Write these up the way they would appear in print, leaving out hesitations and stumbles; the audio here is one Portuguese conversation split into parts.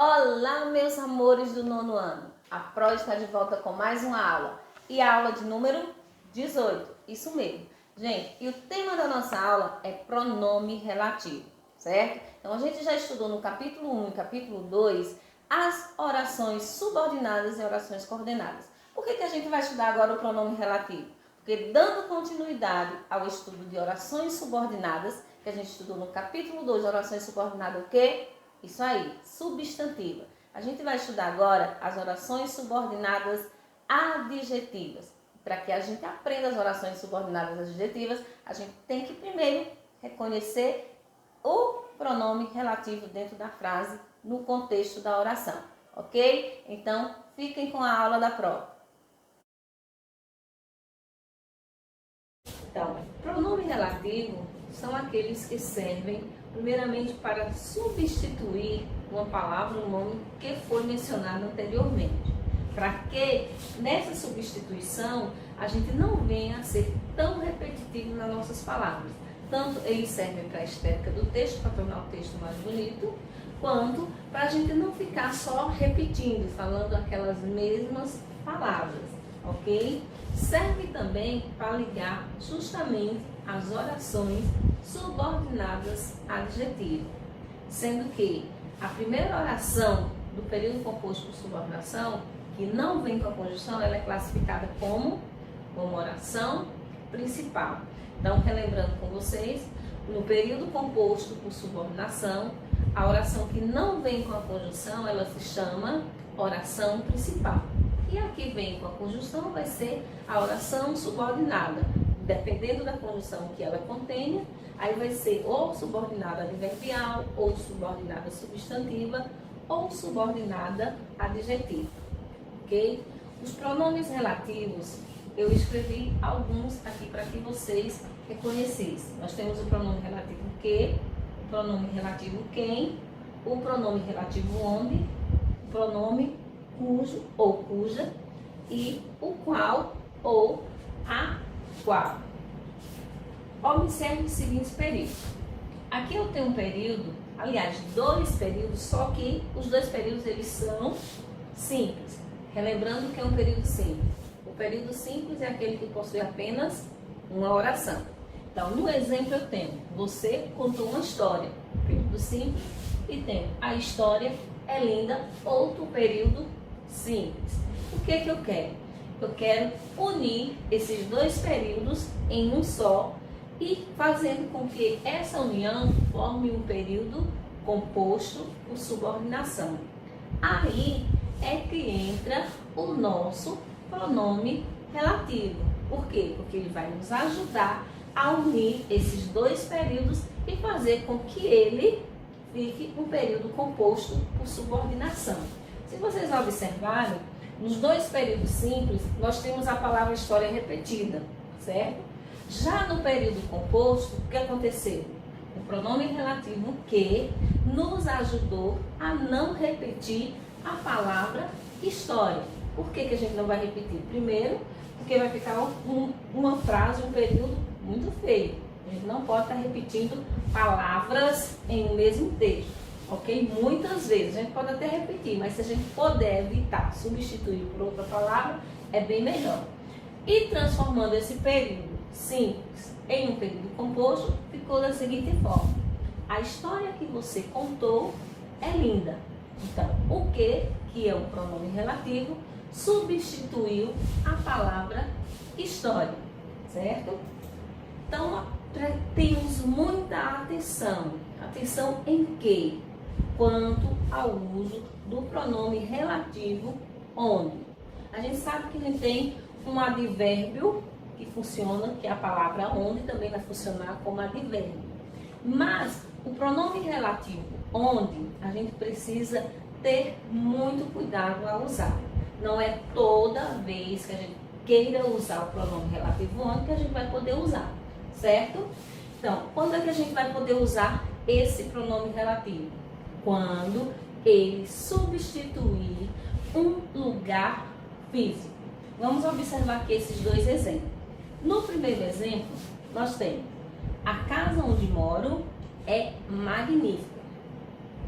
Olá, meus amores do nono ano. A Pro está de volta com mais uma aula. E a aula de número 18. Isso mesmo. Gente, e o tema da nossa aula é pronome relativo, certo? Então, a gente já estudou no capítulo 1 e capítulo 2 as orações subordinadas e orações coordenadas. Por que a gente vai estudar agora o pronome relativo? Porque dando continuidade ao estudo de orações subordinadas, que a gente estudou no capítulo 2, orações subordinadas o quê? Isso aí, substantiva. A gente vai estudar agora as orações subordinadas adjetivas. Para que a gente aprenda as orações subordinadas adjetivas, a gente tem que primeiro reconhecer o pronome relativo dentro da frase, no contexto da oração, ok? Então, fiquem com a aula da prova. Então, pronome relativo são aqueles que servem primeiramente para substituir uma palavra, um nome que foi mencionado anteriormente. Para que nessa substituição a gente não venha a ser tão repetitivo nas nossas palavras. Tanto eles servem para a estética do texto, para tornar o texto mais bonito, quanto para a gente não ficar só repetindo, falando aquelas mesmas palavras, ok? Serve também para ligar justamente as orações subordinadas adjetivas, sendo que a primeira oração do período composto por subordinação, que não vem com a conjunção, ela é classificada como oração principal. Então, relembrando com vocês, no período composto por subordinação, a oração que não vem com a conjunção, ela se chama oração principal. E a que vem com a conjunção vai ser a oração subordinada. Dependendo da conjunção que ela contenha, aí vai ser ou subordinada adverbial, ou subordinada substantiva, ou subordinada adjetiva. Ok? Os pronomes relativos, eu escrevi alguns aqui para que vocês reconhecessem. Nós temos o pronome relativo que, o pronome relativo quem, o pronome relativo onde, o pronome cujo ou cuja e o qual ou a qual. Observe os seguintes períodos. Aqui eu tenho um período, aliás, dois períodos, só que os dois períodos eles são simples. Relembrando que é um período simples. O período simples é aquele que possui apenas uma oração. Então, no exemplo eu tenho, você contou uma história, período simples, e tenho a história é linda, outro período simples. O que eu quero? Eu quero unir esses dois períodos em um só e fazendo com que essa união forme um período composto por subordinação. Aí é que entra o nosso pronome relativo. Por quê? Porque ele vai nos ajudar a unir esses dois períodos e fazer com que ele fique um período composto por subordinação. Se vocês observarem, nos dois períodos simples, nós temos a palavra história repetida, certo? Já no período composto, o que aconteceu? O pronome relativo que nos ajudou a não repetir a palavra história. Por que a gente não vai repetir? Primeiro, porque vai ficar uma frase, um período muito feio. A gente não pode estar repetindo palavras em um mesmo texto, ok? Muitas vezes, a gente pode até repetir, mas se a gente puder evitar substituir por outra palavra, é bem melhor. E transformando esse período simples em um período composto, ficou da seguinte forma. A história que você contou é linda. Então, o que é um pronome relativo, substituiu a palavra história, certo? Então, temos muita atenção. Atenção em quê? Quanto ao uso do pronome relativo onde. A gente sabe que a gente tem um advérbio que funciona, que é a palavra onde também vai funcionar como advérbio. Mas o pronome relativo onde a gente precisa ter muito cuidado ao usar. Não é toda vez que a gente queira usar o pronome relativo onde que a gente vai poder usar, certo? Então, quando é que a gente vai poder usar esse pronome relativo? Quando ele substituir um lugar físico. Vamos observar aqui esses dois exemplos. No primeiro exemplo, nós temos a casa onde moro é magnífica.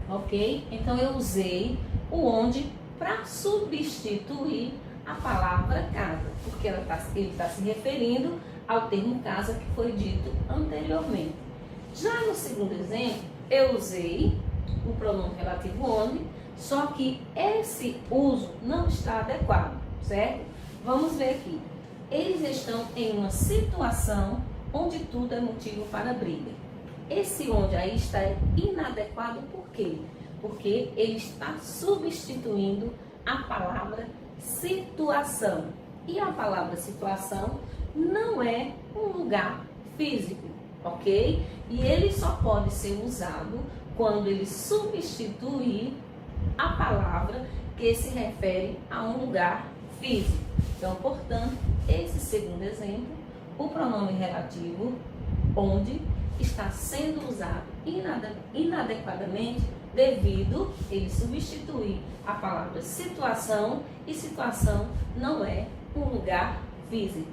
ok? Então eu usei o onde para substituir a palavra casa, porque ele está se referindo ao termo casa que foi dito anteriormente. Já no segundo exemplo, eu usei o pronome relativo onde, só que esse uso não está adequado, certo? Vamos ver aqui. Eles estão em uma situação onde tudo é motivo para briga. Esse onde aí está inadequado por quê? Porque ele está substituindo a palavra situação. E a palavra situação não é um lugar físico, ok? E ele só pode ser usado quando ele substituir a palavra que se refere a um lugar físico. Então, portanto, esse segundo exemplo, o pronome relativo onde está sendo usado inadequadamente devido ele substituir a palavra situação, e situação não é um lugar físico,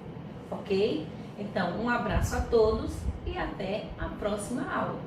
ok? Então, um abraço a todos e até a próxima aula.